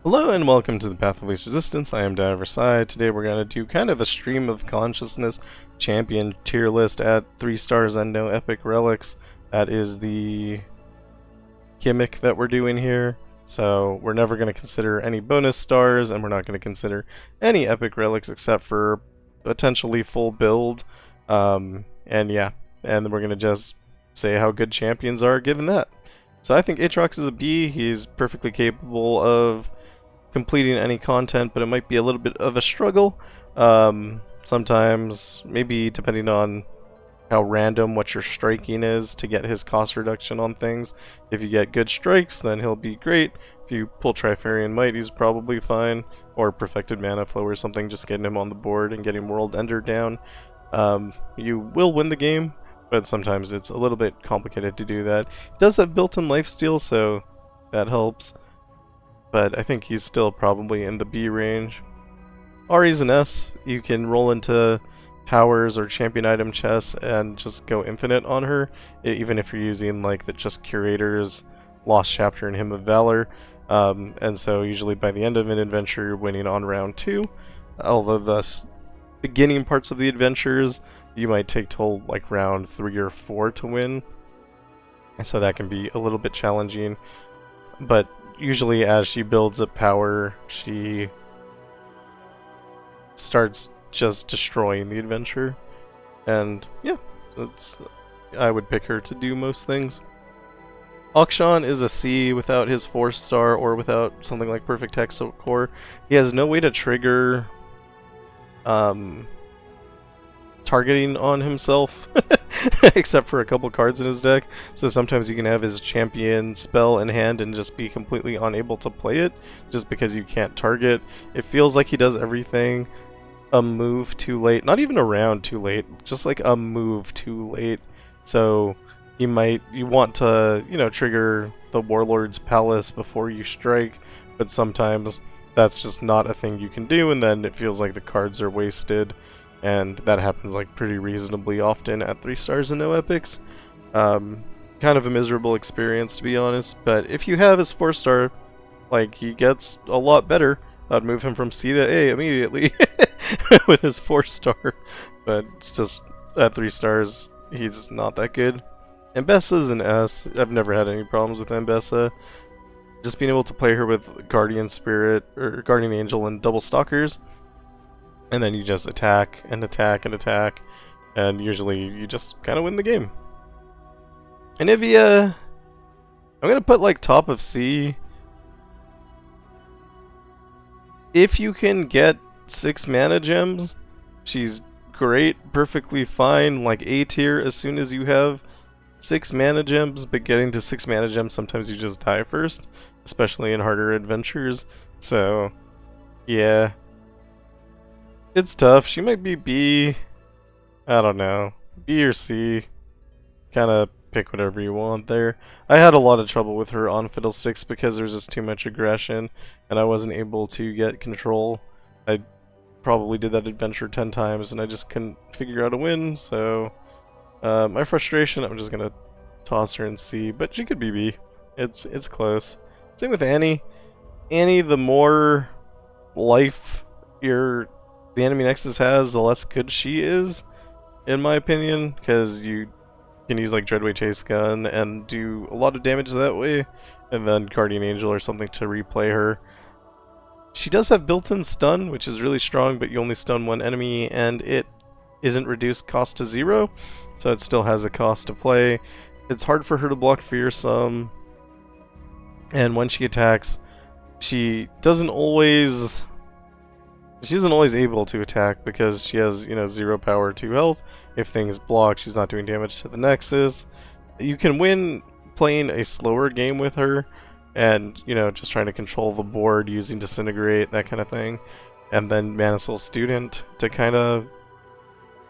Hello and welcome to the Path of Least Resistance. I am Diverside. Today we're going to do kind of a stream of consciousness champion tier list at 3 stars and no epic relics. That is the gimmick that we're doing here. So we're never going to consider any bonus stars, and we're not going to consider any epic relics except for potentially full build. And we're going to just say how good champions are given that. So I think Aatrox is a B. He's perfectly capable of completing any content, but it might be a little bit of a struggle. Sometimes, maybe depending on how random what your striking is to get his cost reduction on things. If you get good strikes, then he'll be great. If you pull Trifarian Might, he's probably fine. Or Perfected Mana Flow or something, just getting him on the board and getting World Ender down. You will win the game, but sometimes it's a little bit complicated to do that. He does have built-in lifesteal, so that helps. But I think he's still probably in the B range. Ahri's an S. You can roll into powers or champion item chests and just go infinite on her, even if you're using like the just Curator's Lost Chapter and Hymn of Valor. And so usually by the end of an adventure you're winning on round 2. Although the beginning parts of the adventures you might take till like round 3 or 4 to win. So that can be a little bit challenging. But usually as she builds up power, she starts just destroying the adventure. And yeah, I would pick her to do most things. Akshan is a C without his 4-star or without something like Perfect Hexo Core. He has no way to trigger targeting on himself except for a couple cards in his deck, so sometimes you can have his champion spell in hand and just be completely unable to play it just because you can't target. It feels like he does everything a move too late, not even a round too late, just like a move too late. So you want to, trigger the Warlord's Palace before you strike, but sometimes that's just not a thing you can do, and then it feels like the cards are wasted. And that happens like pretty reasonably often at 3 stars and no epics. Kind of a miserable experience, to be honest, but if you have his 4-star, like, he gets a lot better. I'd move him from C to A immediately with his 4-star, but it's just at 3 stars he's not that good. Ambessa's an S. I've never had any problems with Ambessa. Just being able to play her with Guardian Spirit or Guardian Angel and double stalkers, and then you just attack and attack and attack, and usually you just kind of win the game. Anivia, I'm gonna put like top of C. If you can get 6 mana gems, she's great, perfectly fine, like A tier as soon as you have 6 mana gems, but getting to 6 mana gems sometimes you just die first, especially in harder adventures, so yeah. It's tough. She might be B. I don't know. B or C. Kind of pick whatever you want there. I had a lot of trouble with her on Fiddlesticks because there's just too much aggression and I wasn't able to get control. I probably did that adventure 10 times and I just couldn't figure out a win, so my frustration, I'm just gonna toss her in C, but she could be B. It's close. Same with Annie. Annie, the more life the enemy Nexus has, the less good she is, in my opinion, because you can use like Dreadway Chase Gun and do a lot of damage that way, and then Guardian Angel or something to replay her. She does have built-in stun, which is really strong, but you only stun one enemy, and it isn't reduced cost to 0, so it still has a cost to play. It's hard for her to block Fearsome, and when she attacks, she isn't always able to attack because she has, 0 power, 2 health. If things block, she's not doing damage to the Nexus. You can win playing a slower game with her and, just trying to control the board using Disintegrate, that kind of thing. And then Mana Soul Student to kind of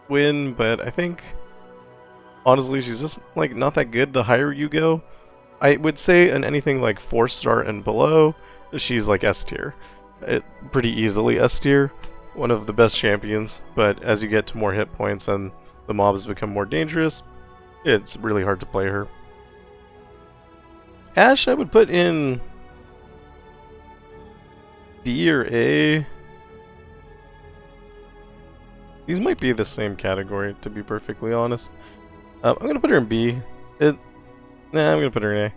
win, but I think, honestly, she's just, like, not that good the higher you go. I would say in anything like 4-star and below, she's like S tier. Pretty easily S tier, one of the best champions, but as you get to more hit points and the mobs become more dangerous, it's really hard to play her. Ashe I would put in B or A? These might be the same category, to be perfectly honest. I'm gonna put her in B. I'm gonna put her in A.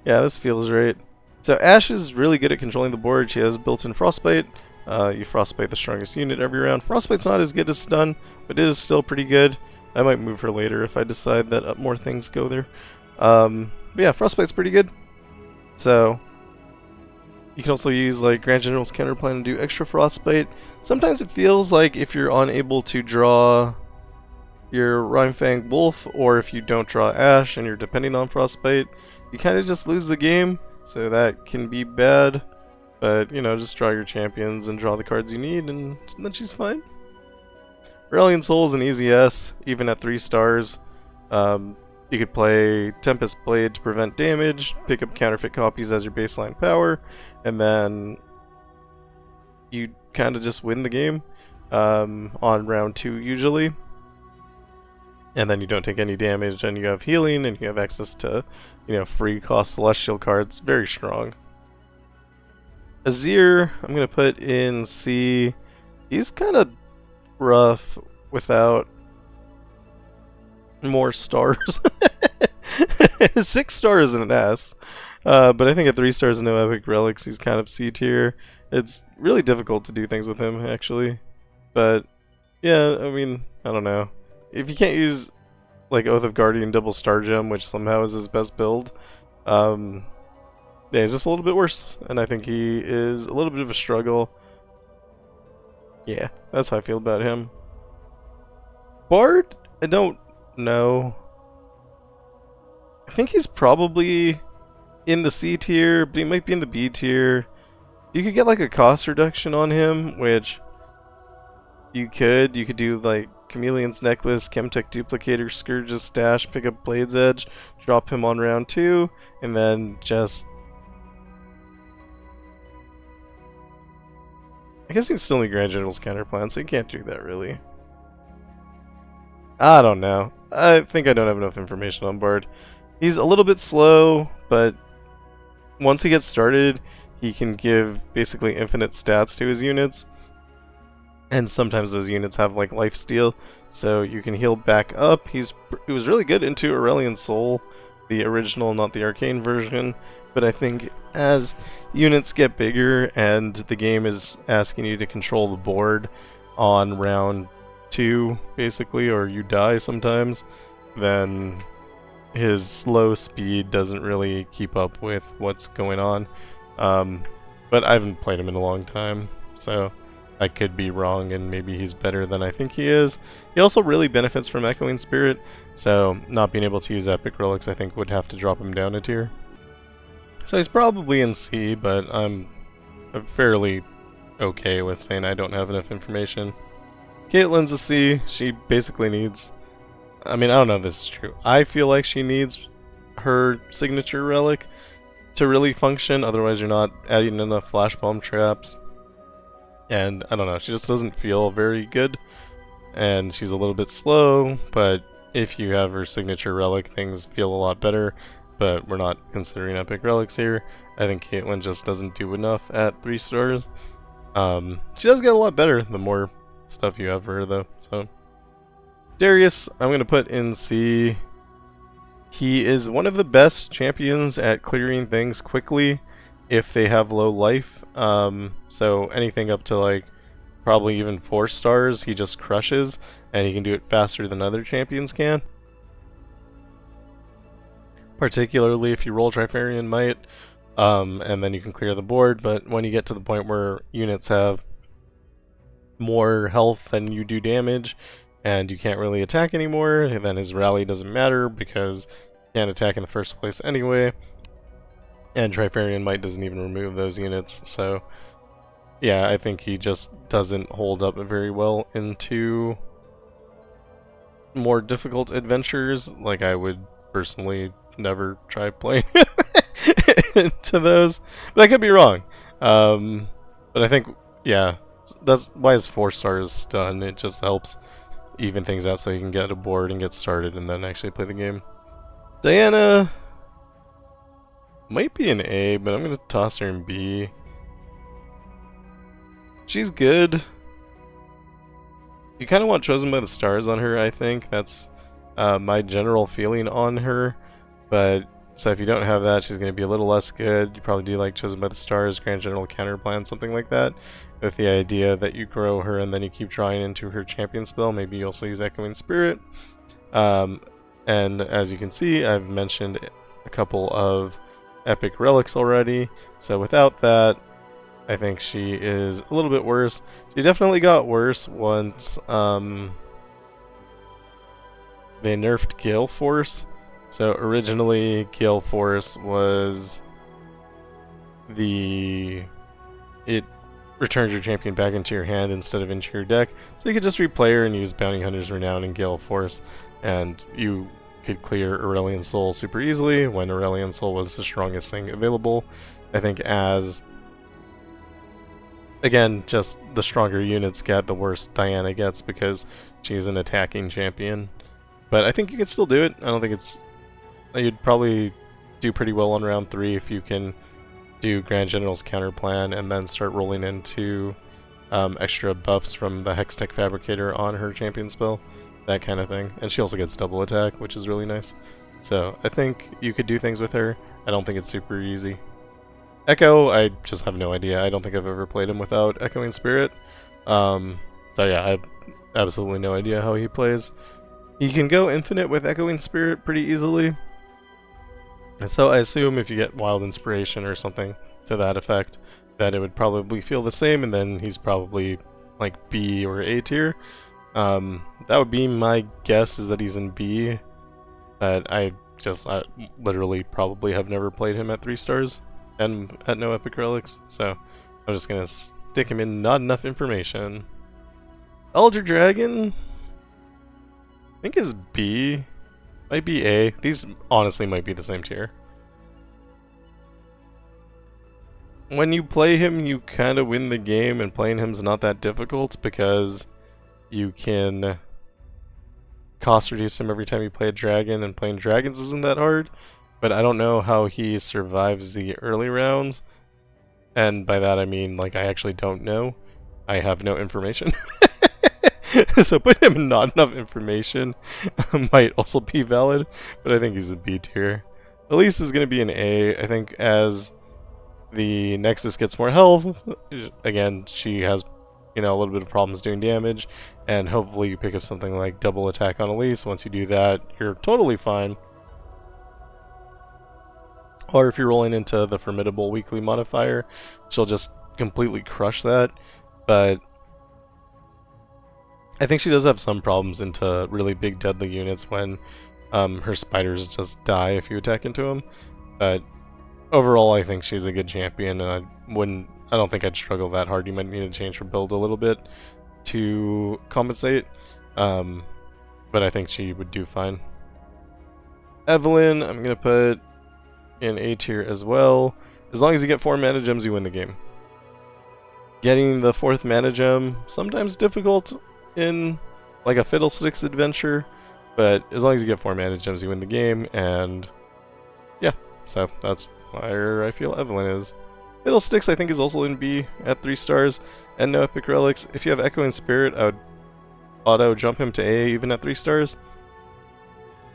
Yeah, this feels right. So Ashe is really good at controlling the board. She has built-in Frostbite. You Frostbite the strongest unit every round. Frostbite's not as good as Stun, but it is still pretty good. I might move her later if I decide that more things go there. But yeah, Frostbite's pretty good. So you can also use like Grand General's Counterplan and do extra Frostbite. Sometimes it feels like if you're unable to draw your Rhyme-Fanged Wolf, or if you don't draw Ashe and you're depending on Frostbite, you kind of just lose the game. So that can be bad. But, you know, just draw your champions and draw the cards you need, and then she's fine. Aurelion Sol is an easy S, even at 3 stars. You could play Tempest Blade to prevent damage, pick up counterfeit copies as your baseline power, and then you kind of just win the game on round 2 usually. And then you don't take any damage, and you have healing, and you have access to, you know, free cost Celestial cards. Very strong. Azir, I'm going to put in C. He's kind of rough without more stars. 6 stars in an S. But I think at 3 stars and no epic relics, he's kind of C tier. It's really difficult to do things with him, actually. But, yeah, I mean, I don't know. If you can't use, like, Oath of Guardian double star gem, which somehow is his best build, yeah, he's just a little bit worse. And I think he is a little bit of a struggle. Yeah, that's how I feel about him. Bard? I don't know. I think he's probably in the C tier, but he might be in the B tier. You could get, like, a cost reduction on him, which you could do, like, Chameleon's Necklace, Chemtech Duplicator, Scourge's Stash, pick up Blade's Edge, drop him on round 2, and then just... I guess you still need Grand General's Counterplan, so you can't do that, really. I don't know. I think I don't have enough information on Bard. He's a little bit slow, but once he gets started, he can give basically infinite stats to his units. And sometimes those units have like lifesteal, so you can heal back up. He was really good into Aurelion Sol, the original, not the arcane version. But I think as units get bigger and the game is asking you to control the board on round 2, basically, or you die sometimes, then his slow speed doesn't really keep up with what's going on. But I haven't played him in a long time, so I could be wrong, and maybe he's better than I think he is. He also really benefits from Echoing Spirit, so not being able to use Epic Relics I think would have to drop him down a tier. So he's probably in C, but I'm fairly okay with saying I don't have enough information. Caitlyn's a C. She basically needs... I mean, I don't know if this is true. I feel like she needs her signature relic to really function, otherwise you're not adding enough Flash Bomb traps. And I don't know, she just doesn't feel very good, and she's a little bit slow, but if you have her signature relic, things feel a lot better, but we're not considering epic relics here. I think Caitlyn just doesn't do enough at 3 stars. She does get a lot better the more stuff you have for her, though, so. Darius, I'm going to put in C. He is one of the best champions at clearing things quickly if they have low life, so anything up to like probably even 4 stars he just crushes, and he can do it faster than other champions can. Particularly if you roll Trifarian Might, and then you can clear the board, but when you get to the point where units have more health than you do damage, and you can't really attack anymore, and then his rally doesn't matter because you can't attack in the first place anyway. And Trifarian Might doesn't even remove those units, so yeah, I think he just doesn't hold up very well into more difficult adventures. Like, I would personally never try playing into those, but I could be wrong. But I think, yeah, that's why his 4 stars stun. It just helps even things out so you can get a board and get started and then actually play the game. Diana might be an A, but I'm going to toss her in B. She's good. You kind of want Chosen by the Stars on her, I think. That's my general feeling on her. But, so if you don't have that, she's going to be a little less good. You probably do like Chosen by the Stars, Grand General Counter Plan, something like that. With the idea that you grow her and then you keep drawing into her champion spell. Maybe you'll also use Echoing Spirit. And as you can see, I've mentioned a couple of epic relics already. So without that, I think she is a little bit worse. She definitely got worse once they nerfed Gale Force. So originally Gale Force was it returns your champion back into your hand instead of into your deck. So you could just replay her and use Bounty Hunter's Renown and Gale Force, and you could clear Aurelion Sol super easily when Aurelion Sol was the strongest thing available. I think as, again, just the stronger units get, the worse Diana gets because she's an attacking champion. But I think you can still do it. I don't think it's... You'd probably do pretty well on round 3 if you can do Grand General's counter plan and then start rolling into extra buffs from the Hextech Fabricator on her champion spell. That kind of thing. And she also gets double attack, which is really nice. So I think you could do things with her. I don't think it's super easy. Ekko, I just have no idea. I don't think I've ever played him without Echoing Spirit. So yeah, I have absolutely no idea how he plays. You can go infinite with Echoing Spirit pretty easily. So I assume if you get Wild Inspiration or something to that effect, that it would probably feel the same, and then he's probably like B or A tier. That would be my guess, is that he's in B. But I literally probably have never played him at 3 stars and at no epic relics, so I'm just gonna stick him in not enough information. Elder Dragon, I think is B. Might be A. These honestly might be the same tier. When you play him, you kind of win the game, and playing him's not that difficult because you can cost reduce him every time you play a dragon, and playing dragons isn't that hard. But I don't know how he survives the early rounds, and by that I mean, like, I actually don't know. I have no information. So putting him in not enough information might also be valid, but I think he's a B tier. Elise is going to be an A. I think as the Nexus gets more health, again, she has, you know, a little bit of problems doing damage, and hopefully you pick up something like double attack on Elise. Once you do that, you're totally fine. Or if you're rolling into the Formidable weekly modifier, she'll just completely crush that. But I think she does have some problems into really big deadly units when her spiders just die if you attack into them. But overall, I think she's a good champion, and I don't think I'd struggle that hard. You might need to change her build a little bit to compensate, but I think she would do fine. Evelynn, I'm gonna put in A tier as well. As long as you get 4 mana gems, you win the game. Getting the 4th mana gem, sometimes difficult in like a Fiddlesticks adventure, but as long as you get 4 mana gems, you win the game, and yeah, so that's where I feel Evelynn is. Fiddlesticks I think is also in B at 3 stars, and no epic relics. If you have Echoing Spirit, I would auto jump him to A even at 3 stars.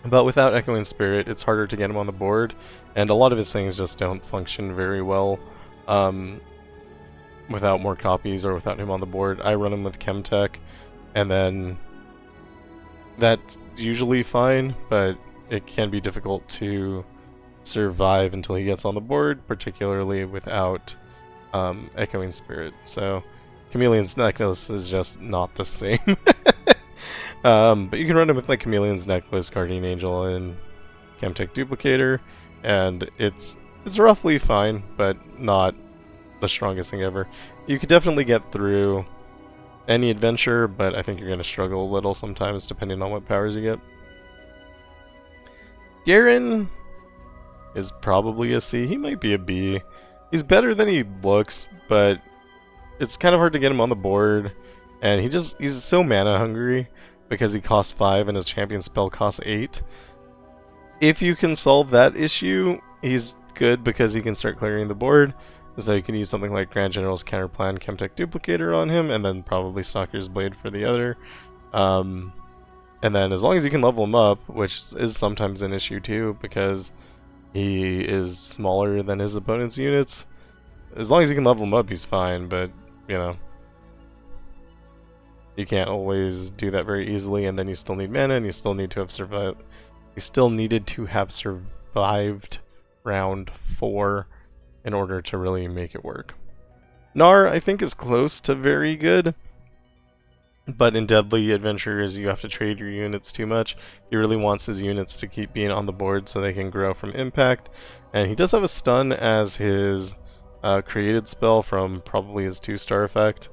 But without Echoing Spirit, it's harder to get him on the board, and a lot of his things just don't function very well without more copies or without him on the board. I run him with Chemtech, and then that's usually fine, but it can be difficult to survive until he gets on the board, particularly without Echoing Spirit. So Chameleon's Necklace is just not the same. But you can run him with like Chameleon's Necklace, Guardian Angel, and Chemtech Duplicator, and it's roughly fine, but not the strongest thing ever. You could definitely get through any adventure, but I think you're going to struggle a little sometimes depending on what powers you get. Garen is probably a C. He might be a B. He's better than he looks, but it's kind of hard to get him on the board, and he's so mana hungry because he costs 5 and his champion spell costs 8. If you can solve that issue, he's good because he can start clearing the board. So you can use something like Grand General's Counterplan, Chemtech Duplicator on him, and then probably Stalker's Blade for the other. And then as long as you can level him up, which is sometimes an issue too, because he is smaller than his opponent's units, as long as you can level him up, he's fine, but, you know, you can't always do that very easily, and then you still need mana, and you still need to have survived. You still needed to have survived round 4 in order to really make it work. Gnar, I think, is close to very good, but in Deadly Adventures, you have to trade your units too much. He really wants his units to keep being on the board so they can grow from impact, and he does have a stun as his created spell from probably his 2-star effect,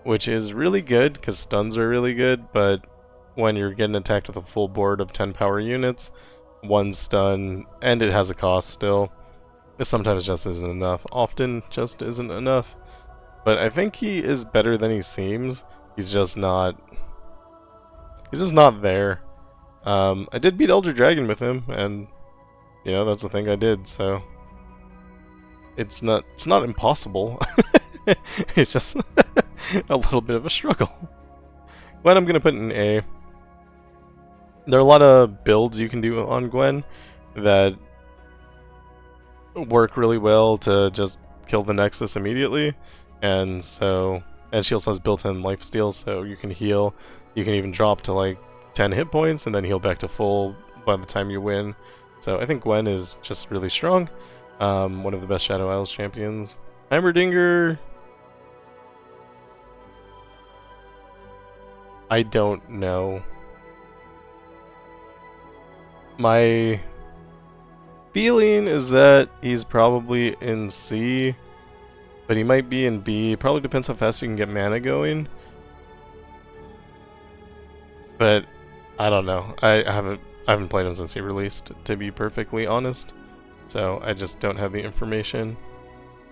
which is really good because stuns are really good, but when you're getting attacked with a full board of 10 power units, 1 stun, and it has a cost still, it sometimes just isn't enough. Often just isn't enough. But I think he is better than he seems. He's just not there. I did beat Elder Dragon with him, and you know, that's the thing I did, so it's not impossible. It's just a little bit of a struggle. Gwen, I'm gonna put in A. There are a lot of builds you can do on Gwen that work really well to just kill the Nexus immediately, and she also has built-in lifesteal, so you can heal. You can even drop to like 10 hit points and then heal back to full by the time you win. So I think Gwen is just really strong. One of the best Shadow Isles champions. Heimerdinger, I don't know. My feeling is that he's probably in C, but he might be in B. It probably depends how fast you can get mana going. But I don't know. I haven't played him since he released, to be perfectly honest. So I just don't have the information.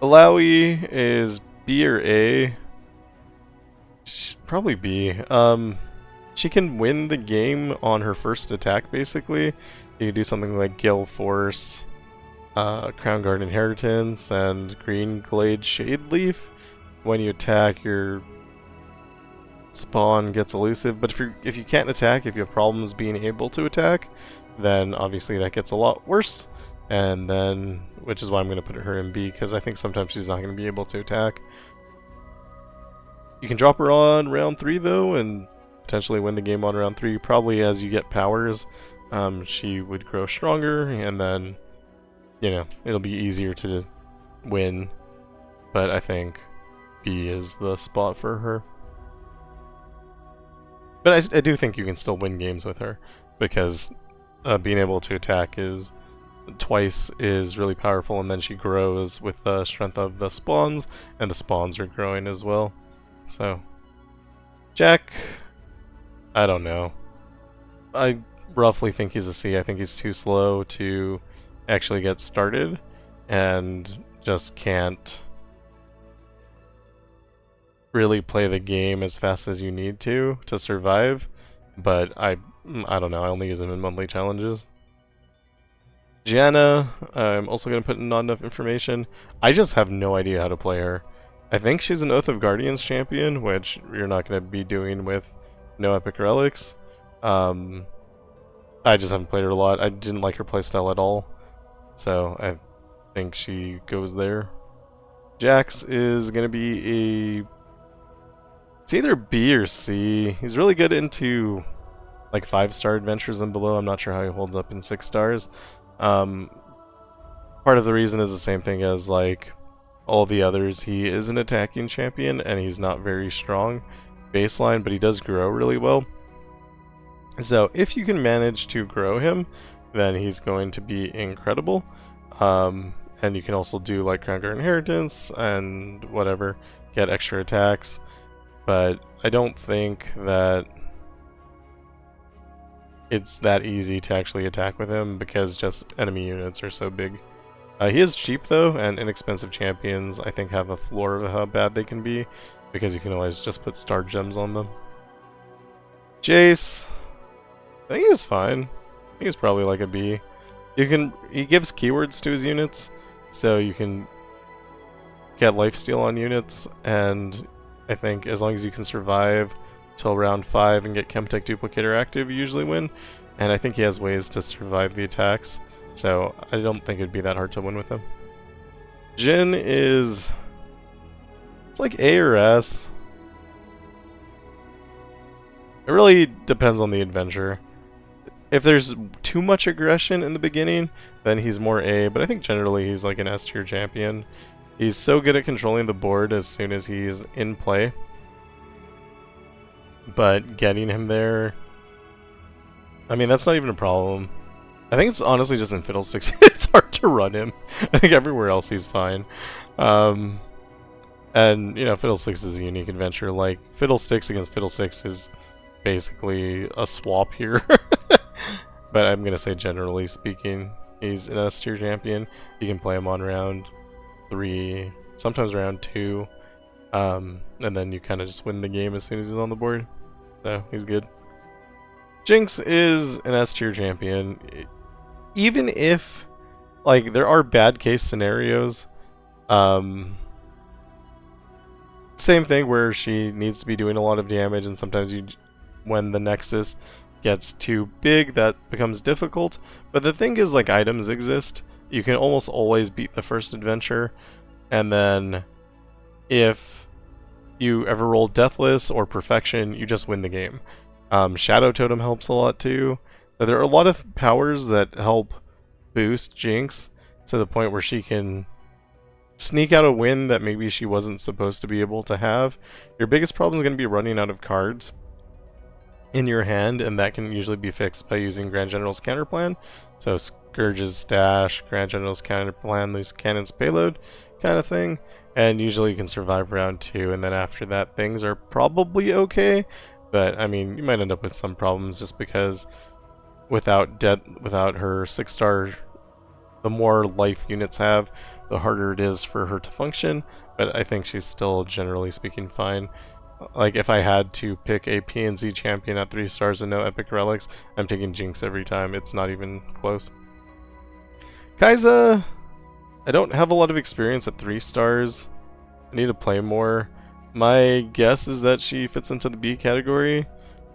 Alawi is B or A. Probably B. She can win the game on her first attack, basically. You can do something like Gale Force, Crown Guard Inheritance, and Green Glade Shade Leaf. When you attack, your spawn gets elusive, but if you can't attack, if you have problems being able to attack, then obviously that gets a lot worse. And then, which is why I'm going to put her in B, because I think sometimes she's not going to be able to attack. You can drop her on round 3 though, and potentially win the game on round 3. Probably as you get powers, she would grow stronger, and then, you know, it'll be easier to win. But I think B is the spot for her. But I do think you can still win games with her, because being able to attack twice is really powerful, and then she grows with the strength of the spawns, and the spawns are growing as well. So, Jack, I don't know. I roughly think he's a C. I think he's too slow to actually get started, and just can't really play the game as fast as you need to survive. But I don't know. I only use him in monthly challenges. Janna, I'm also going to put in not enough information. I just have no idea how to play her. I think she's an Oath of Guardians champion, which you're not going to be doing with no epic relics. I just haven't played her a lot. I didn't like her playstyle at all, so I think she goes there. Jax is going to be it's either B or C. He's really good into like 5-star adventures and below. I'm not sure how he holds up in 6 stars. Part of the reason is the same thing as like all the others. He is an attacking champion and he's not very strong baseline, but he does grow really well. So if you can manage to grow him, then he's going to be incredible. And you can also do like Crown Guard Inheritance and whatever, get extra attacks. But I don't think that it's that easy to actually attack with him, because just enemy units are so big. He is cheap though, and inexpensive champions I think have a floor of how bad they can be, because you can always just put star gems on them. Jace, I think he was fine. I think he's probably like a B. He gives keywords to his units, so you can get lifesteal on units, and I think as long as you can survive till round 5 and get Chemtech Duplicator active, you usually win. And I think he has ways to survive the attacks, so I don't think it'd be that hard to win with him. Jhin is... it's like A or S. It really depends on the adventure. If there's too much aggression in the beginning, then he's more A, but I think generally he's like an S tier champion. He's so good at controlling the board as soon as he's in play. But getting him there... I mean, that's not even a problem. I think it's honestly just in Fiddlesticks. It's hard to run him. I think everywhere else he's fine. And, you know, Fiddlesticks is a unique adventure. Like, Fiddlesticks against Fiddlesticks is basically a swap here. But I'm going to say, generally speaking, he's an S tier champion. You can play him on round 3, sometimes round 2. And then you kind of just win the game as soon as he's on the board. So, he's good. Jinx is an S tier champion. Even if, like, there are bad case scenarios. Same thing where she needs to be doing a lot of damage, and sometimes when the Nexus gets too big, that becomes difficult. But the thing is, like, items exist. You can almost always beat the first adventure, and then if you ever roll Deathless or Perfection, you just win the game. Shadow Totem helps a lot too. So there are a lot of powers that help boost Jinx to the point where she can sneak out a win that maybe she wasn't supposed to be able to have. Your biggest problem is going to be running out of cards in your hand, and that can usually be fixed by using Grand General's Counterplan. So Scourge's Stash, Grand General's Counterplan, Loose Cannon's Payload kind of thing. And usually you can survive round 2, and then after that things are probably okay. But, I mean, you might end up with some problems just because without her 6-star, the more life units have, the harder it is for her to function. But I think she's still, generally speaking, fine. Like, if I had to pick a PNZ champion at 3 stars and no epic relics, I'm taking Jinx every time. It's not even close. Kai'Sa, I don't have a lot of experience at 3 stars. I need to play more. My guess is that she fits into the B category.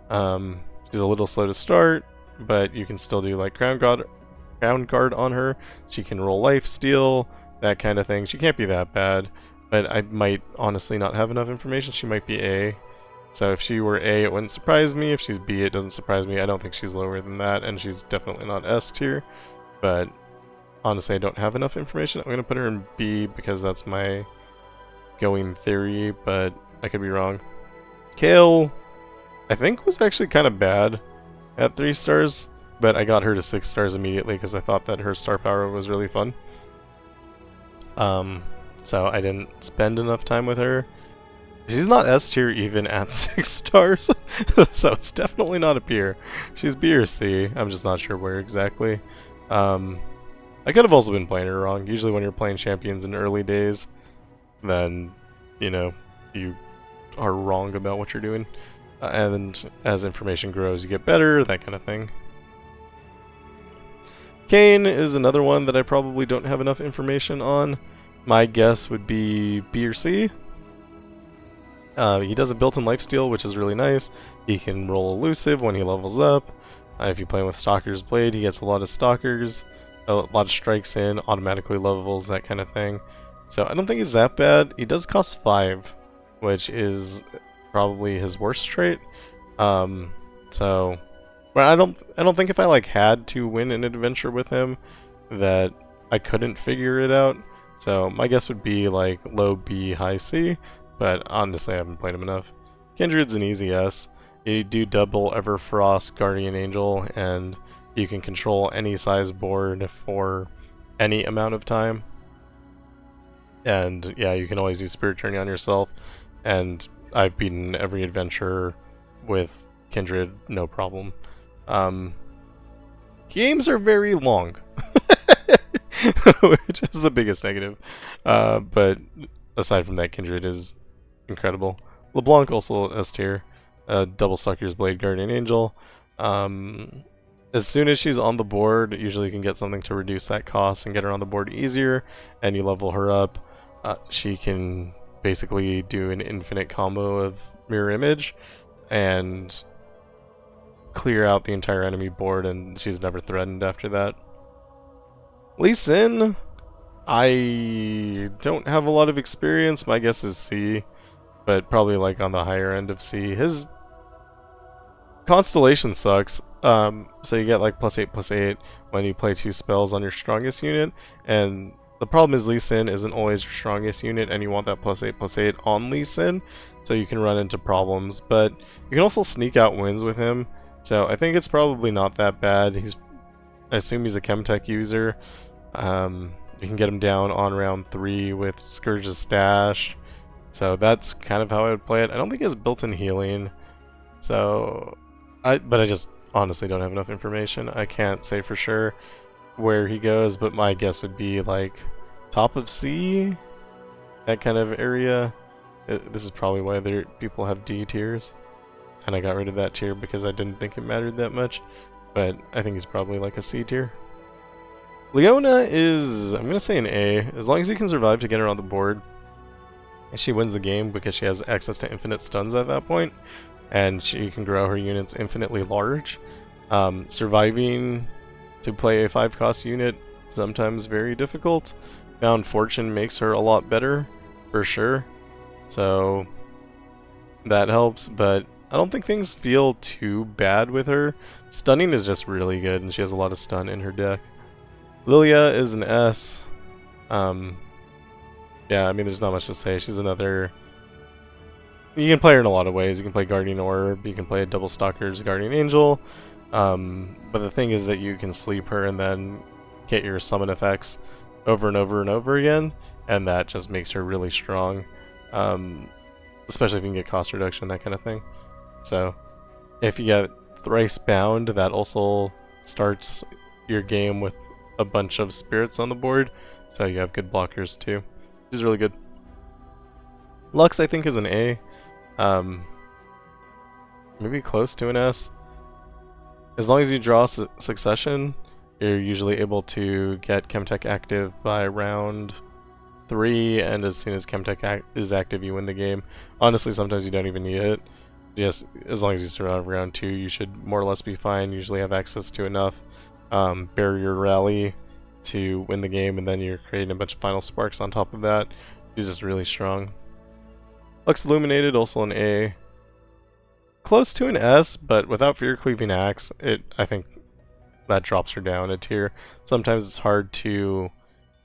She's a little slow to start, but you can still do like Crown Guard on her. She can roll life steal, that kind of thing. She can't be that bad, but I might honestly not have enough information. She might be A. So if she were A, it wouldn't surprise me. If she's B, it doesn't surprise me. I don't think she's lower than that, and she's definitely not S tier. But honestly, I don't have enough information. I'm going to put her in B because that's my going theory, but I could be wrong. Kayle, I think, was actually kind of bad at 3 stars, but I got her to 6 stars immediately because I thought that her star power was really fun. So I didn't spend enough time with her. She's not S tier even at 6 stars, so it's definitely not a peer. She's B or C, I'm just not sure where exactly. I could have also been playing her wrong. Usually when you're playing champions in early days, then, you know, you are wrong about what you're doing. And as information grows, you get better, that kind of thing. Kayn is another one that I probably don't have enough information on. My guess would be B or C. He does a built-in lifesteal, which is really nice. He can roll elusive when he levels up. If you play with Stalker's Blade, he gets a lot of Stalkers, a lot of strikes in, automatically levels, that kind of thing. So I don't think he's that bad. He does cost 5, which is probably his worst trait. So, but I don't think if I like had to win an adventure with him that I couldn't figure it out. So my guess would be like low B, high C. But honestly, I haven't played him enough. Kindred's an easy S. You do double Everfrost, Guardian Angel, and you can control any size board for any amount of time. And yeah, you can always use Spirit Journey on yourself. And I've beaten every adventure with Kindred, no problem. Games are very long, which is the biggest negative. But aside from that, Kindred is incredible. LeBlanc also S tier. Double Stalker's Blade, Guardian Angel. As soon as she's on the board, usually you can get something to reduce that cost and get her on the board easier, and you level her up. She can basically do an infinite combo of mirror image and clear out the entire enemy board, and she's never threatened after that. Lee Sin, I don't have a lot of experience. My guess is C, but probably like on the higher end of C. His constellation sucks. So you get like +8/+8 when you play 2 spells on your strongest unit, and the problem is Lee Sin isn't always your strongest unit, and you want that +8/+8 on Lee Sin, so you can run into problems. But you can also sneak out wins with him, so I think it's probably not that bad. I assume he's a Chemtech user. You can get him down on round 3 with Scourge's Stash, so that's kind of how I would play it. I don't think he has built-in healing, so but I just honestly don't have enough information. I can't say for sure where he goes, but my guess would be like top of C, that kind of area. This is probably why people have D tiers, and I got rid of that tier because I didn't think it mattered that much, but I think he's probably like a C tier. Leona is, I'm gonna say an A, as long as you can survive to get her on the board. She wins the game because she has access to infinite stuns at that point, and she can grow her units infinitely large. Surviving to play a 5-cost unit, sometimes very difficult. Found Fortune makes her a lot better, for sure. So that helps, but I don't think things feel too bad with her. Stunning is just really good, and she has a lot of stun in her deck. Lillia is an S. Yeah, I mean, there's not much to say. She's another... You can play her in a lot of ways. You can play Guardian Orb, you can play Double Stalker's Guardian Angel, but the thing is that you can sleep her and then get your summon effects over and over and over again, and that just makes her really strong, especially if you can get cost reduction, that kind of thing. So, if you get Thrice Bound, that also starts your game with a bunch of spirits on the board, so you have good blockers too. Which is really good. Lux, I think, is an A. Maybe close to an S. As long as you draw Succession, you're usually able to get Chemtech active by round 3, and as soon as Chemtech is active, you win the game. Honestly, sometimes you don't even need it. Just as long as you survive round 2, you should more or less be fine. You usually have access to enough barrier rally to win the game, and then you're creating a bunch of final sparks on top of that. She's just really strong. Lux Illuminated, also an A. Close to an S, but without Fear Cleaving Axe, I think that drops her down a tier. Sometimes it's hard to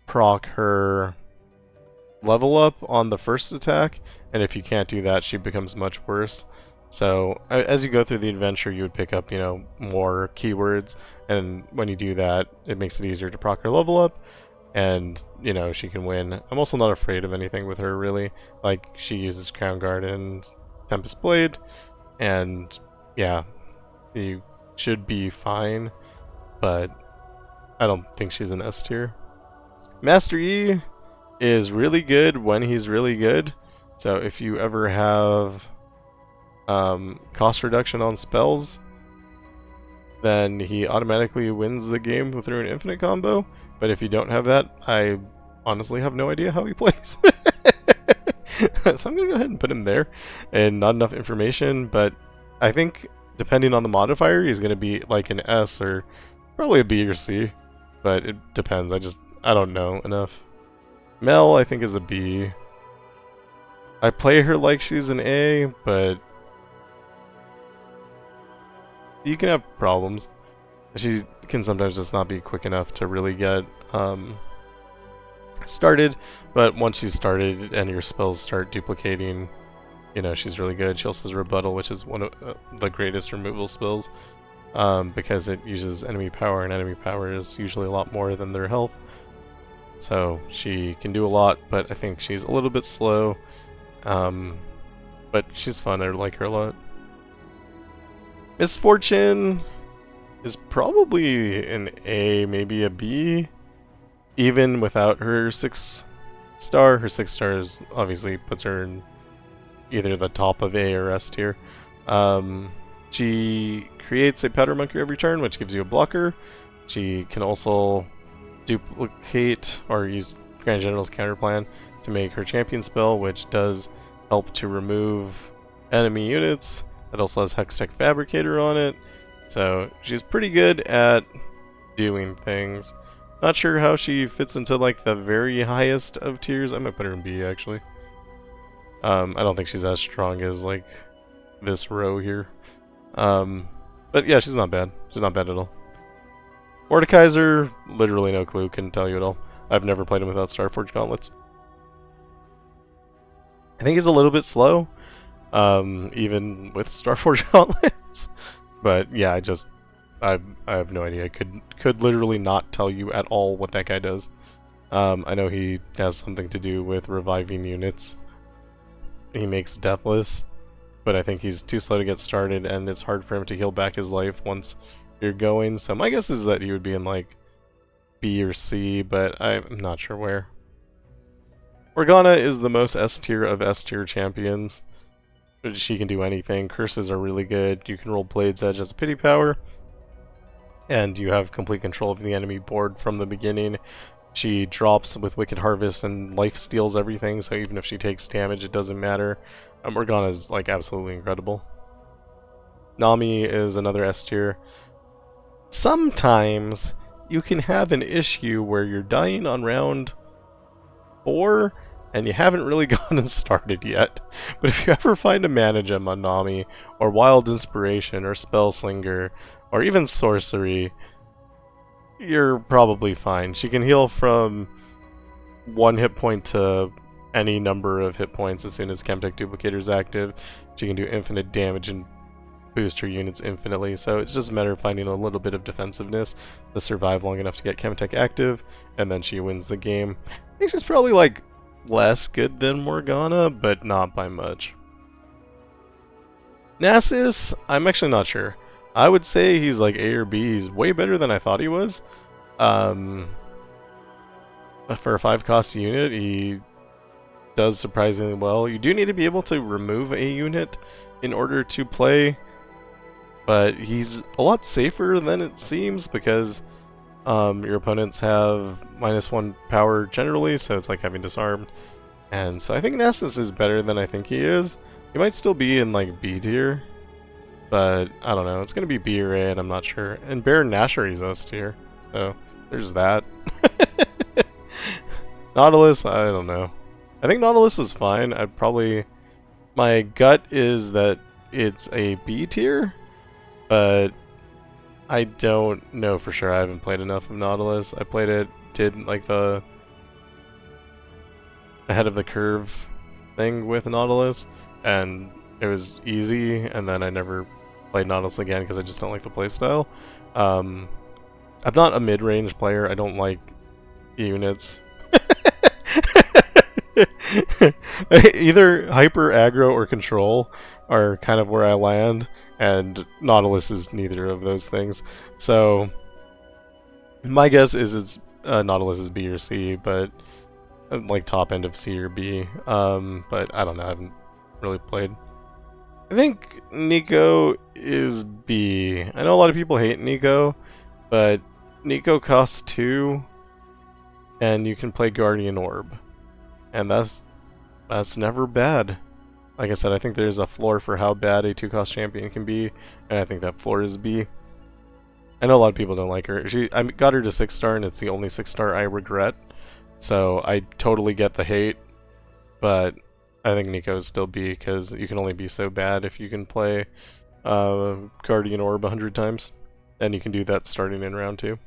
proc her level up on the first attack, and if you can't do that, she becomes much worse. So as you go through the adventure, you would pick up, more keywords, and when you do that, it makes it easier to proc her level up, and, she can win. I'm also not afraid of anything with her, really. Like, she uses Crown Guard and Tempest Blade, and, yeah, you should be fine, but I don't think she's an S tier. Master Yi is really good when he's really good, so if you ever have cost reduction on spells, then he automatically wins the game through an infinite combo. But if you don't have that, I honestly have no idea how he plays. So I'm gonna go ahead and put him there, and not enough information, but I think depending on the modifier, he's gonna be like an S or probably a B or C, but it depends. I don't know enough. Mel, I think, is a B. I play her like she's an A, but you can have problems. She can sometimes just not be quick enough to really get started, but once she's started and your spells start duplicating, she's really good. She also has Rebuttal, which is one of the greatest removal spells, because it uses enemy power, and enemy power is usually a lot more than their health. So she can do a lot, but I think she's a little bit slow, but she's fun. I like her a lot. Misfortune is probably an A, maybe a B, even without her 6-star. Her 6 stars obviously puts her in either the top of A or S tier. She creates a Powder Monkey every turn, which gives you a blocker. She can also duplicate or use Grand General's counter plan to make her champion spell, which does help to remove enemy units. It also has Hextech Fabricator on it, so she's pretty good at doing things. Not sure how she fits into like the very highest of tiers. I might put her in B actually. I don't think she's as strong as like this row here. But yeah, she's not bad. She's not bad at all. Mordekaiser, literally no clue, couldn't tell you at all. I've never played him without Starforge Gauntlets. I think he's a little bit slow, even with Starforge Gauntlets. But yeah, I have no idea. I could literally not tell you at all what that guy does. I know he has something to do with reviving units. He makes deathless, but I think he's too slow to get started, and it's hard for him to heal back his life once you're going. So my guess is that he would be in like B or C, but I'm not sure where. Morgana is the most S tier of S tier champions. She can do anything. Curses are really good. You can roll Blade's Edge as a pity power, and you have complete control of the enemy board from the beginning. She drops with Wicked Harvest and life steals everything, so even if she takes damage, it doesn't matter. Morgana is like absolutely incredible. Nami is another S tier. Sometimes you can have an issue where you're dying on round 4 and you haven't really gotten started yet. But if you ever find a mana gem on Nami, or Wild Inspiration, or Spellslinger, or even Sorcery, you're probably fine. She can heal from 1 hit point to any number of hit points as soon as Chemtech Duplicator is active. She can do infinite damage and boost her units infinitely, so it's just a matter of finding a little bit of defensiveness to survive long enough to get Chemtech active, and then she wins the game. I think she's probably like less good than Morgana, but not by much. Nasus, I'm actually not sure. I would say he's like A or B. He's way better than I thought he was. For a 5-cost unit, he does surprisingly well. You do need to be able to remove a unit in order to play, but he's a lot safer than it seems because your opponents have -1 power generally, so it's like having disarmed. And so I think Nasus is better than I think he is. He might still be in like B tier, but I don't know. It's going to be B or A, and I'm not sure. And Baron Nashor is S tier, so there's that. Nautilus, I don't know. I think Nautilus was fine. My gut is that it's a B tier, but I don't know for sure. I haven't played enough of Nautilus. I played it, did like the ahead of the curve thing with Nautilus, and it was easy, and then I never played Nautilus again because I just don't like the playstyle. I'm not a mid-range player. I don't like units. Either hyper aggro or control are kind of where I land, and Nautilus is neither of those things. So my guess is it's Nautilus is B or C, but like top end of C or B. But I don't know. I haven't really played. I think Nico is B. I know a lot of people hate Nico, but Nico costs 2, and you can play Guardian Orb, and that's never bad. Like I said, I think there's a floor for how bad a 2-cost champion can be, and I think that floor is B. I know a lot of people don't like her. I got her to 6-star, and it's the only 6-star I regret. So I totally get the hate, but I think Nico is still B because you can only be so bad if you can play Guardian Orb 100 times, and you can do that starting in round 2.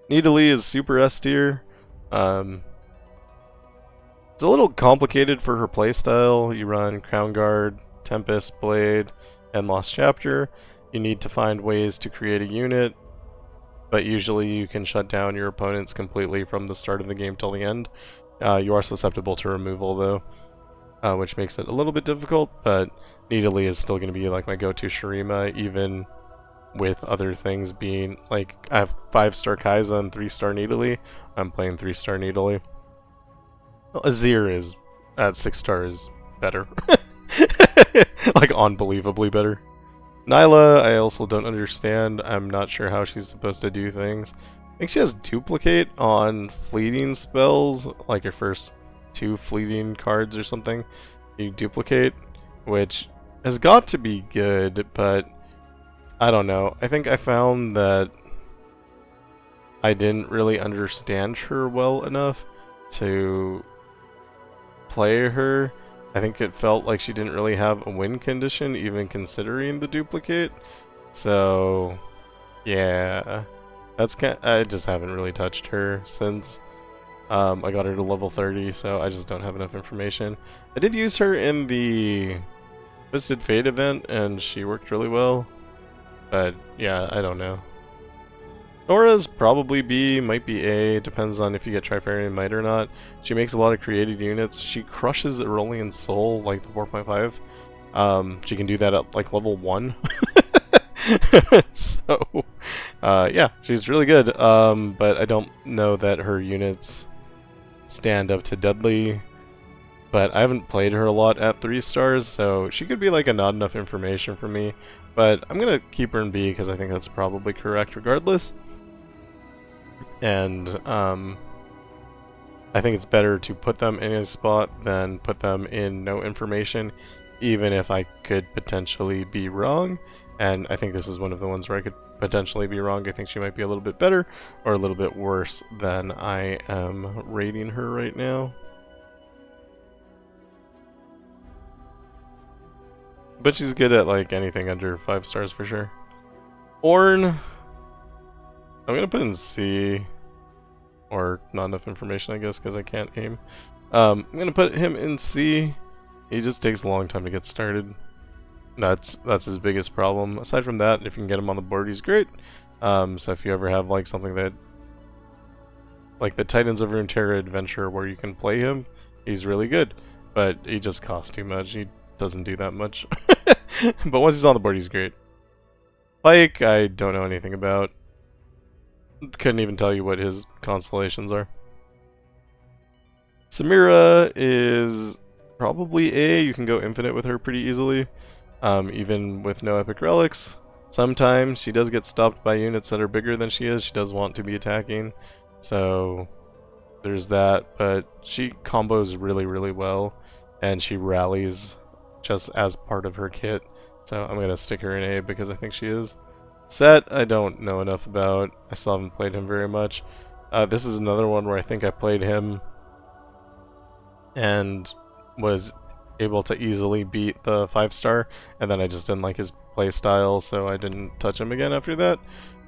Nidalee is super S tier. It's a little complicated for her playstyle. You run Crown Guard, Tempest Blade, and Lost Chapter. You need to find ways to create a unit, but usually you can shut down your opponents completely from the start of the game till the end. You are susceptible to removal though, which makes it a little bit difficult, but Nidalee is still going to be like my go-to Shurima, even with other things being like, I have 5-star Kai'Sa and 3-star Nidalee. I'm playing 3-star Nidalee. Azir is at 6-star is better. Like unbelievably better. Nilah, I also don't understand. I'm not sure how she's supposed to do things. I think she has duplicate on fleeting spells, like her first 2 fleeting cards or something you duplicate, which has got to be good, but I don't know. I think I found that I didn't really understand her well enough to play her. I think it felt like she didn't really have a win condition, even considering the duplicate. So, yeah, I just haven't really touched her since I got her to level 30, so I just don't have enough information. I did use her in the Twisted Fate event, and she worked really well. But, yeah, I don't know. Nora's probably B, might be A, depends on if you get Trifarian Might or not. She makes a lot of created units. She crushes Aurelion Sol, like the 4.5. She can do that at like level 1. So, yeah, she's really good. But I don't know that her units stand up to Deadly. But I haven't played her a lot at 3 stars, so she could be like a not enough information for me. But I'm gonna keep her in B because I think that's probably correct regardless. And I think it's better to put them in a spot than put them in no information, even if I could potentially be wrong. And I think this is one of the ones where I could potentially be wrong. I think she might be a little bit better or a little bit worse than I am rating her right now. But she's good at like anything under 5 stars for sure. Ornn, I'm gonna put in C, or not enough information, I guess, because I can't aim. I'm gonna put him in C. He just takes a long time to get started. That's his biggest problem. Aside from that, if you can get him on the board, he's great. So if you ever have like something that, like the Titans of Runeterra adventure where you can play him, he's really good. But he just costs too much. He doesn't do that much. But once he's on the board, he's great. Pike, I don't know anything about. Couldn't even tell you what his constellations are. Samira is probably A. You can go infinite with her pretty easily, even with no epic relics. Sometimes she does get stopped by units that are bigger than she is. She does want to be attacking, so there's that. But she combos really, really well, and she rallies just as part of her kit. So I'm gonna stick her in A because I think she is. Set, I don't know enough about. I still haven't played him very much. This is another one where I think I played him and was able to easily beat the 5-star, and then I just didn't like his play style, so I didn't touch him again after that.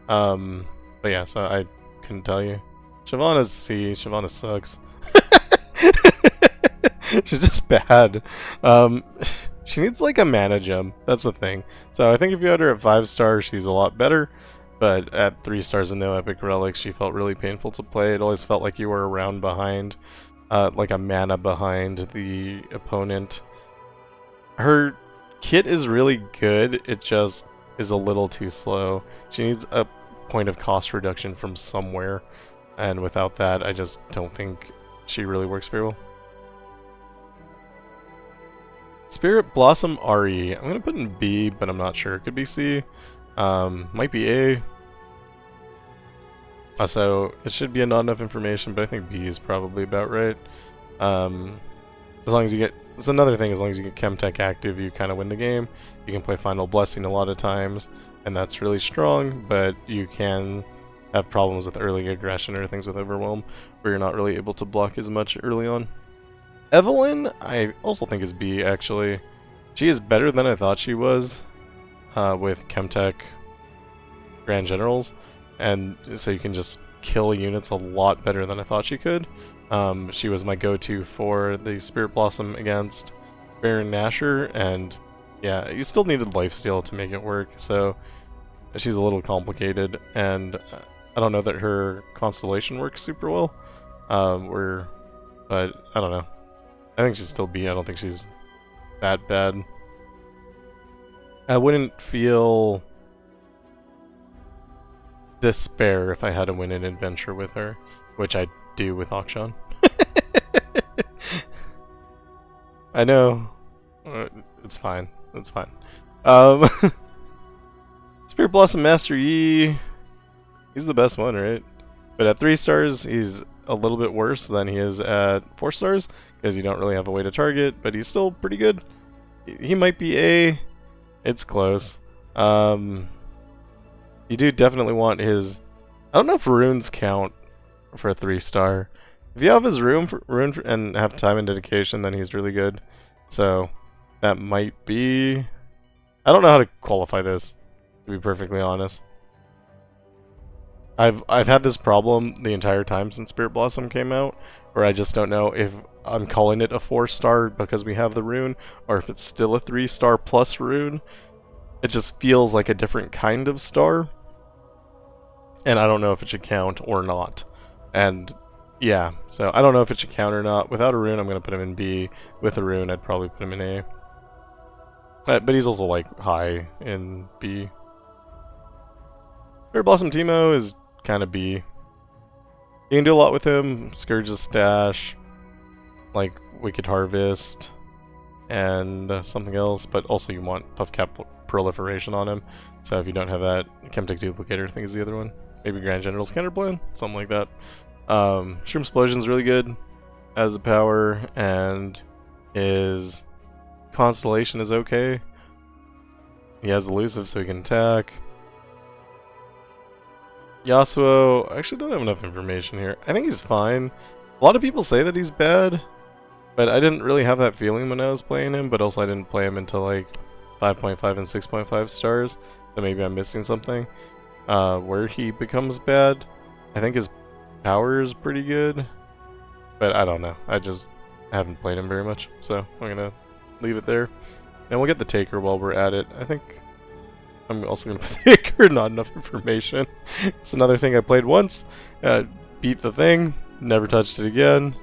But yeah, so I couldn't tell you. Shyvana's C. Shyvana sucks. She's just bad. She needs like a mana gem. That's the thing. So I think if you had her at 5 stars, she's a lot better. But at 3 stars and no epic relics, she felt really painful to play. It always felt like you were around behind, like a mana behind the opponent. Her kit is really good. It just is a little too slow. She needs a point of cost reduction from somewhere. And without that, I just don't think she really works very well. Spirit Blossom Ahri. I'm gonna put in B, but I'm not sure. It could be C. Might be A. So it should be not enough information, but I think B is probably about right. As long as you get, it's another thing. As long as you get Chemtech active, you kind of win the game. You can play Final Blessing a lot of times, and that's really strong. But you can have problems with early aggression or things with Overwhelm, where you're not really able to block as much early on. Evelynn, I also think is B, actually. She is better than I thought she was with Chemtech Grand Generals, and so you can just kill units a lot better than I thought she could. She was my go-to for the Spirit Blossom against Baron Nashor, and yeah, you still needed lifesteal to make it work, so she's a little complicated, and I don't know that her constellation works super well, but I don't know. I think she's still B. I don't think she's that bad. I wouldn't feel despair if I had to win an adventure with her, which I do with Akshan. I know. It's fine. It's fine. Spirit Blossom Master Yi. He's the best one, right? But at 3 stars, he's a little bit worse than he is at 4 stars, because you don't really have a way to target, but he's still pretty good. He might be A. It's close. You do definitely want his... I don't know if runes count for a 3 star. If you have his rune and have time and dedication, then he's really good. So that might be... I don't know how to qualify this, to be perfectly honest. I've had this problem the entire time since Spirit Blossom came out, where I just don't know if I'm calling it a 4 star because we have the rune, or if it's still a 3 star plus rune. It just feels like a different kind of star, and I don't know if it should count or not. And yeah, so I don't know if it should count or not. Without a rune, I'm gonna put him in B. With a rune, I'd probably put him in A. But he's also like high in B. Spirit Blossom Teemo is kind of B. You can do a lot with him. Scourge's Stash, like Wicked Harvest, and something else, but also you want Puff Cap Proliferation on him. So if you don't have that, Chemtech Duplicator I think is the other one. Maybe Grand General's Counterplan, something like that. Shroom Explosion's really good as a power, and his Constellation is okay. He has Elusive so he can attack. Yasuo, I actually don't have enough information here. I think he's fine. A lot of people say that he's bad, but I didn't really have that feeling when I was playing him, but also I didn't play him until like 5.5 and 6.5 stars, so maybe I'm missing something. Where he becomes bad, I think his power is pretty good, but I don't know. I just haven't played him very much, so I'm gonna leave it there. And we'll get the Taker while we're at it. I think I'm also gonna put the Taker, not enough information. It's another thing I played once, beat the thing, never touched it again.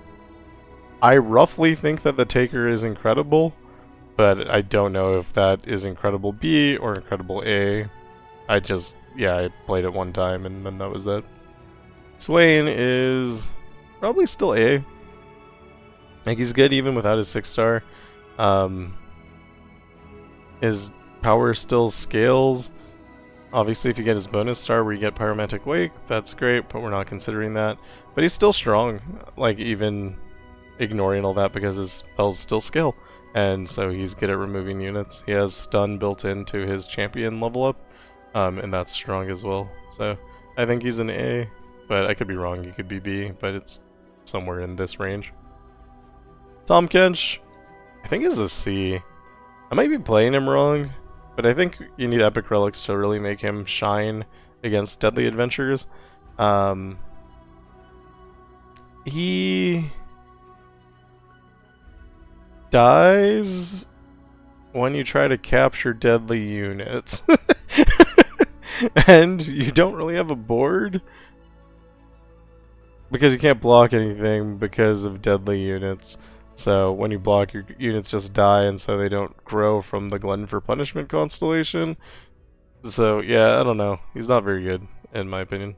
I roughly think that the Taker is incredible, but I don't know if that is incredible B or incredible A. I played it one time and then that was that. Swain is probably still A. Like, he's good even without his 6 star. His power still scales. Obviously, if you get his bonus star where you get Pyromantic Wake, that's great, but we're not considering that. But he's still strong, like, even ignoring all that, because his spells still scale. And so he's good at removing units. He has stun built into his champion level up, and that's strong as well. So I think he's an A, but I could be wrong. He could be B, but it's somewhere in this range. Tahm Kench, I think is a C. I might be playing him wrong, but I think you need Epic Relics to really make him shine against Deadly Adventures. He dies when you try to capture deadly units. And you don't really have a board because you can't block anything because of deadly units. So when you block, your units just die, and so they don't grow from the Glutton for Punishment constellation. So yeah, I don't know. He's not very good, in my opinion.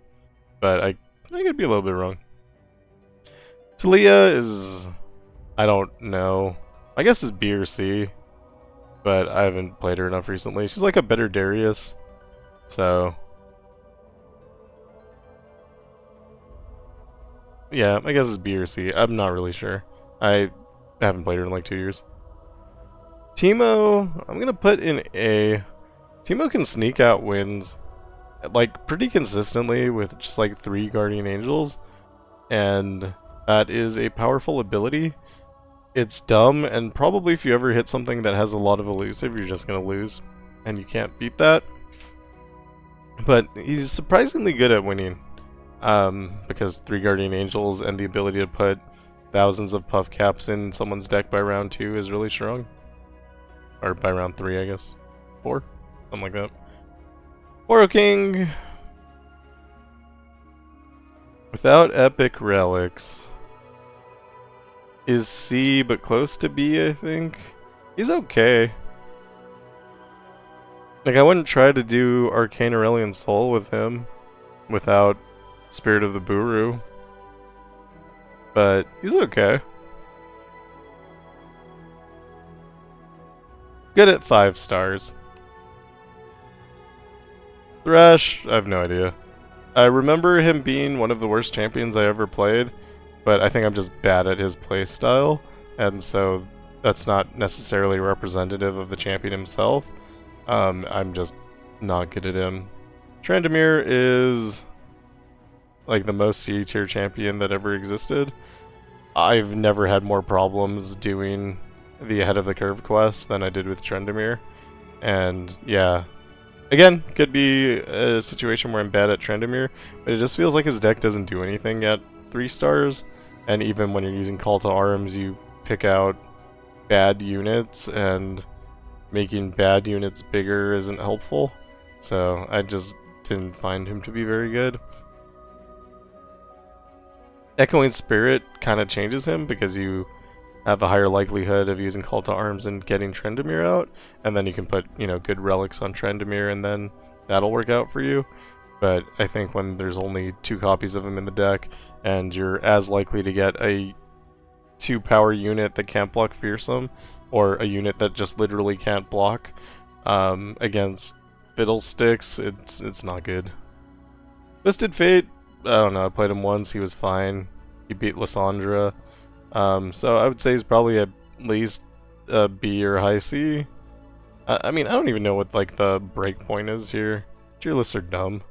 But I could be a little bit wrong. Lillia is... I don't know. I guess it's B or C. But I haven't played her enough recently. She's like a better Darius. So... yeah, I guess it's B or C. I'm not really sure. I haven't played her in like 2 years. Teemo, I'm gonna put in A. Teemo can sneak out wins, like, pretty consistently with just like 3 Guardian Angels, and that is a powerful ability. It's dumb, and probably if you ever hit something that has a lot of elusive, you're just gonna lose, and you can't beat that. But he's surprisingly good at winning, because 3 Guardian Angels and the ability to put thousands of puff caps in someone's deck by round 2 is really strong. Or by round 3, I guess. 4? Something like that. Oro King. Without Epic Relics. Is C, but close to B, I think. He's okay. Like, I wouldn't try to do Arcane Aurelion Sol with him without Spirit of the Buru. But he's okay. Good at 5 stars. Thresh, I have no idea. I remember him being one of the worst champions I ever played, but I think I'm just bad at his play style, and so that's not necessarily representative of the champion himself. I'm just not good at him. Tryndamere is like the most C tier champion that ever existed. I've never had more problems doing the ahead of the curve quest than I did with Tryndamere. And yeah, again, could be a situation where I'm bad at Tryndamere, but it just feels like his deck doesn't do anything at 3 stars. And even when you're using Call to Arms, you pick out bad units, and making bad units bigger isn't helpful. So I just didn't find him to be very good. Echoing Spirit kind of changes him because you have a higher likelihood of using Call to Arms and getting Tryndamere out, and then you can put, you know, good relics on Tryndamere, and then that'll work out for you. But I think when there's only 2 copies of him in the deck, and you're as likely to get a 2 power unit that can't block Fearsome, or a unit that just literally can't block against Fiddlesticks, it's not good. Twisted Fate, I don't know, I played him once, he was fine. He beat Lissandra. So I would say he's probably at least a B or high C. I mean, I don't even know what like the break point is here. Tier lists are dumb.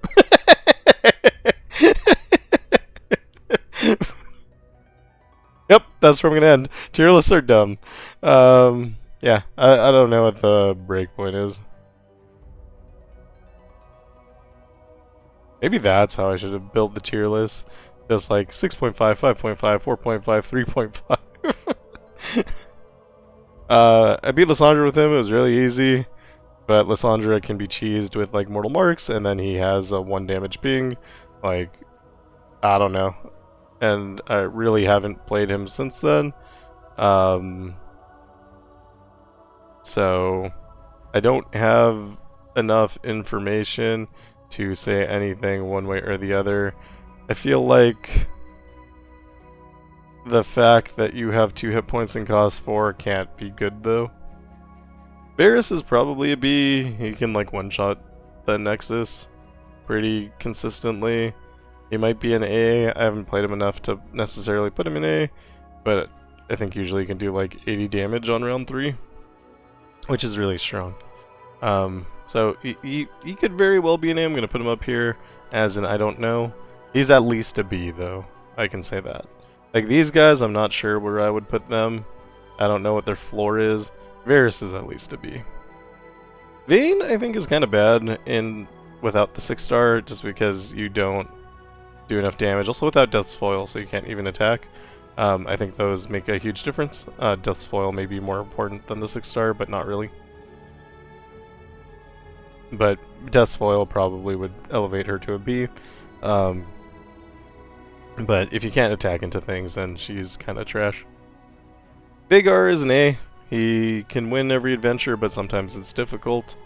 Yep, that's where I'm gonna end. Tier lists are dumb. Yeah, I don't know what the break point is. Maybe that's how I should have built the tier list. Just like 6.5, 5.5, 4.5, 3.5. I beat Lissandra with him, it was really easy. But Lissandra can be cheesed with like Mortal Marks, and then he has a 1 damage ping. Like, I don't know. And I really haven't played him since then. So I don't have enough information to say anything one way or the other. I feel like the fact that you have 2 hit points and cost 4 can't be good though. Varus is probably a B. He can like one-shot the Nexus pretty consistently. He might be an A. I haven't played him enough to necessarily put him in A, but I think usually he can do like 80 damage on round 3, which is really strong. So he could very well be an A. I'm going to put him up here as an I don't know. He's at least a B though, I can say that. Like these guys, I'm not sure where I would put them. I don't know what their floor is. Varus is at least a B. Vayne, I think, is kind of bad without the 6-star, just because you don't do enough damage. Also without Death's Foil, so you can't even attack. I think those make a huge difference. Death's Foil may be more important than the 6-star, but not really. But Death's Foil probably would elevate her to a B. But if you can't attack into things, then she's kind of trash. Veigar is an A. He can win every adventure, but sometimes it's difficult.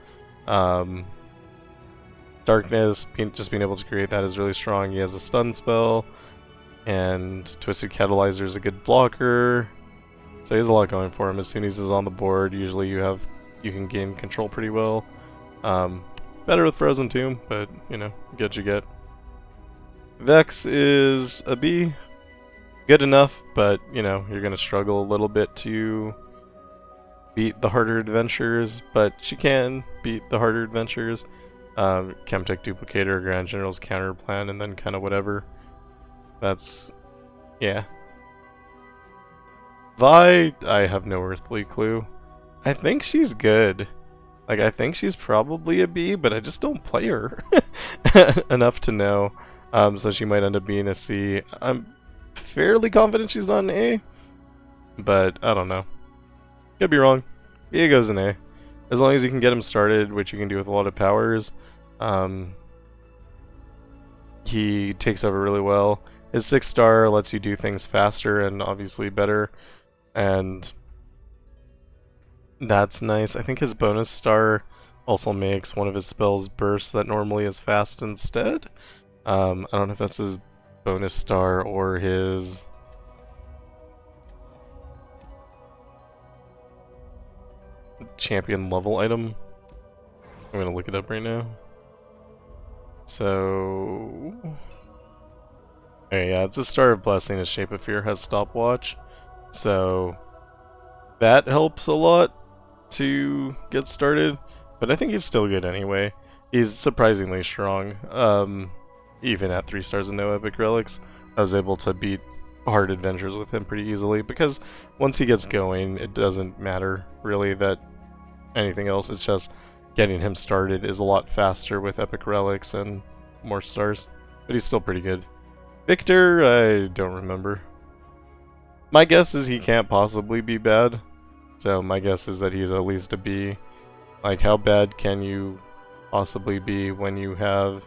Darkness, just being able to create that is really strong. He has a stun spell, and Twisted Catalyzer is a good blocker. So he has a lot going for him. As soon as he's on the board, usually you can gain control pretty well. Better with Frozen Tomb, but you know, get what you get. Vex is a B. Good enough, but you know, you're gonna struggle a little bit to beat the harder adventures, but she can beat the harder adventures. Chemtech Duplicator, Grand General's Counter Plan, and then kind of whatever. That's, yeah. Vi, I have no earthly clue. I think she's good. Like, I think she's probably a B, but I just don't play her enough to know. So she might end up being a C. I'm fairly confident she's not an A, but I don't know. Could be wrong. Diego's an A. As long as you can get him started, which you can do with a lot of powers, he takes over really well. His 6-star lets you do things faster and obviously better, and that's nice. I think his bonus star also makes one of his spells burst that normally is fast instead. I don't know if that's his bonus star or his... champion level item. I'm gonna look it up right now. So... Okay, yeah, it's a Star of Blessing. A Shape of Fear has stopwatch. So that helps a lot to get started. But I think he's still good anyway. He's surprisingly strong. Even at 3 stars and no epic relics, I was able to beat hard adventures with him pretty easily. Because once he gets going, it doesn't matter really that anything else. It's just getting him started is a lot faster with epic relics and more stars. But he's still pretty good. Viktor, I don't remember. My guess is he can't possibly be bad. So my guess is that he's at least a B. Like, how bad can you possibly be when you have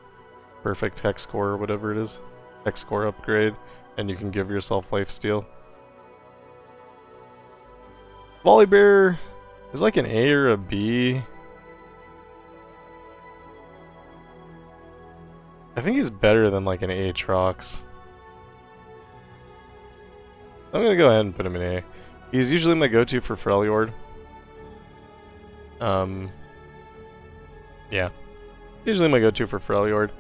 perfect hex core or whatever it is? Hex core upgrade, and you can give yourself lifesteal. Volibear is like an A or a B. I think he's better than like an Aatrox. I'm gonna go ahead and put him in A. He's usually my go-to for Freljord. Yeah. Usually my go-to for Freljord.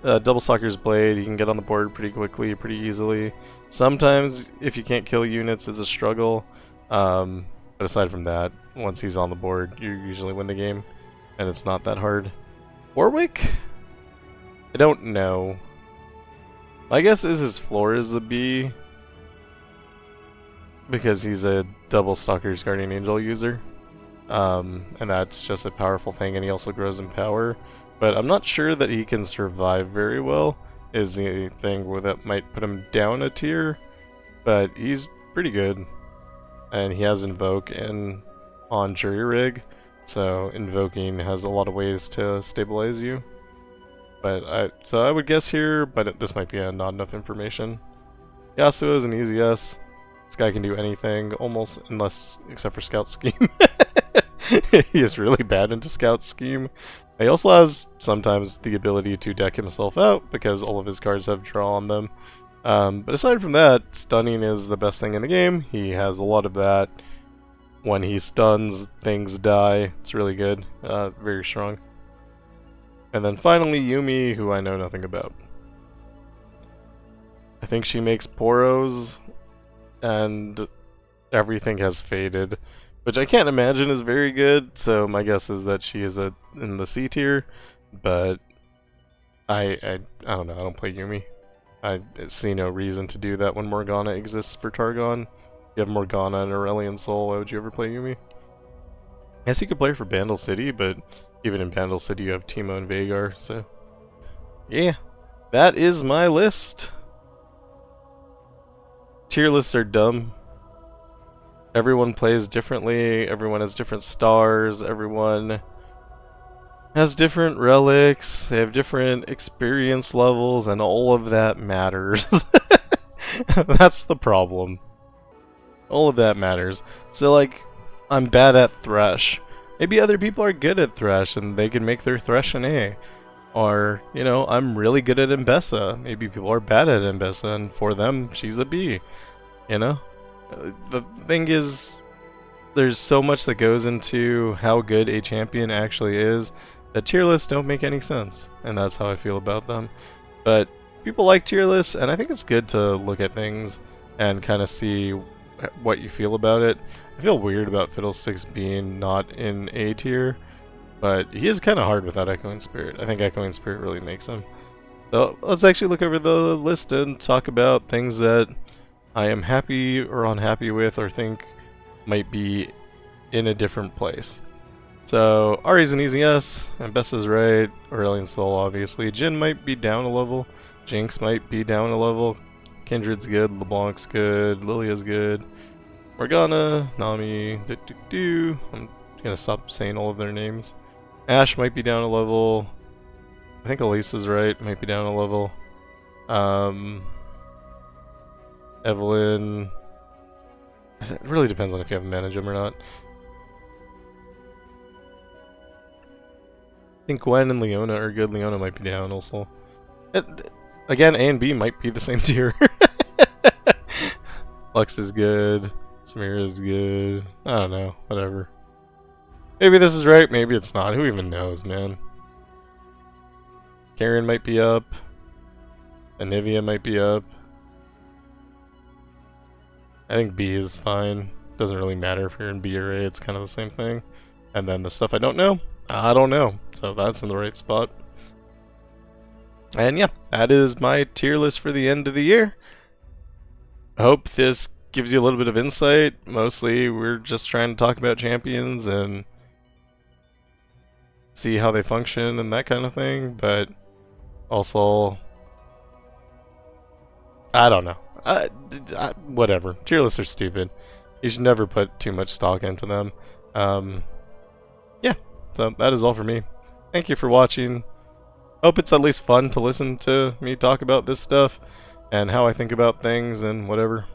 Double Stalker's Blade, you can get on the board pretty quickly, pretty easily. Sometimes, if you can't kill units, it's a struggle. But aside from that, once he's on the board, you usually win the game. And it's not that hard. Warwick? I don't know. My guess is his floor is a B. Because he's a double Stalker's Guardian Angel user. And that's just a powerful thing, and he also grows in power. But I'm not sure that he can survive very well, is the thing where that might put him down a tier. But he's pretty good. And he has Invoke and on Jury Rig, so invoking has a lot of ways to stabilize you. But so I would guess here, but this might be not enough information. Yasuo is an easy S. This guy can do anything, almost, unless, except for Scout Scheme. He is really bad into Scout Scheme. He also has, sometimes, the ability to deck himself out, because all of his cards have draw on them. But aside from that, stunning is the best thing in the game. He has a lot of that. When he stuns, things die. It's really good. Very strong. And then finally, Yuumi, who I know nothing about. I think she makes Poros, and everything has faded, which I can't imagine is very good, so my guess is that she is in the C tier, but I don't know, I don't play Yuumi. I see no reason to do that when Morgana exists for Targon. You have Morgana and Aurelion Sol, why would you ever play Yuumi? I guess you could play her for Bandle City, but even in Bandle City you have Teemo and Veigar, so... yeah, that is my list. Tier lists are dumb. Everyone plays differently, everyone has different stars, everyone has different relics, they have different experience levels, and all of that matters. That's the problem. All of that matters. So, like, I'm bad at Thresh. Maybe other people are good at Thresh and they can make their Thresh an A. Or, you know, I'm really good at Ambessa. Maybe people are bad at Ambessa and for them, she's a B. You know? The thing is, there's so much that goes into how good a champion actually is that tier lists don't make any sense. And that's how I feel about them. But people like tier lists, and I think it's good to look at things and kind of see what you feel about it. I feel weird about Fiddlesticks being not in A tier, but he is kind of hard without Echoing Spirit. I think Echoing Spirit really makes him. So let's actually look over the list and talk about things that I am happy or unhappy with or think might be in a different place. So Ahri's an easy S, Ambessa's right, Aurelion Sol obviously, Jhin might be down a level, Jinx might be down a level, Kindred's good, LeBlanc's good, Lillia's good, Morgana, Nami, I'm gonna stop saying all of their names. Ashe might be down a level, I think Elise is right, might be down a level. Evelynn, it really depends on if you have a mana gem or not. I think Gwen and Leona are good. Leona might be down also. Again, A and B might be the same tier. Lux is good. Samira is good. I don't know. Whatever. Maybe this is right. Maybe it's not. Who even knows, man? Garen might be up. Anivia might be up. I think B is fine. Doesn't really matter if you're in B or A, it's kind of the same thing. And then the stuff I don't know, I don't know. So that's in the right spot. And yeah, that is my tier list for the end of the year. I hope this gives you a little bit of insight. Mostly we're just trying to talk about champions and see how they function and that kind of thing, but also I don't know. Whatever. Tier lists are stupid. You should never put too much stock into them. Yeah, so that is all for me. Thank you for watching. Hope it's at least fun to listen to me talk about this stuff and how I think about things and whatever.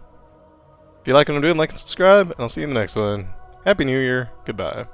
If you like what I'm doing, like and subscribe, and I'll see you in the next one. Happy New Year. Goodbye.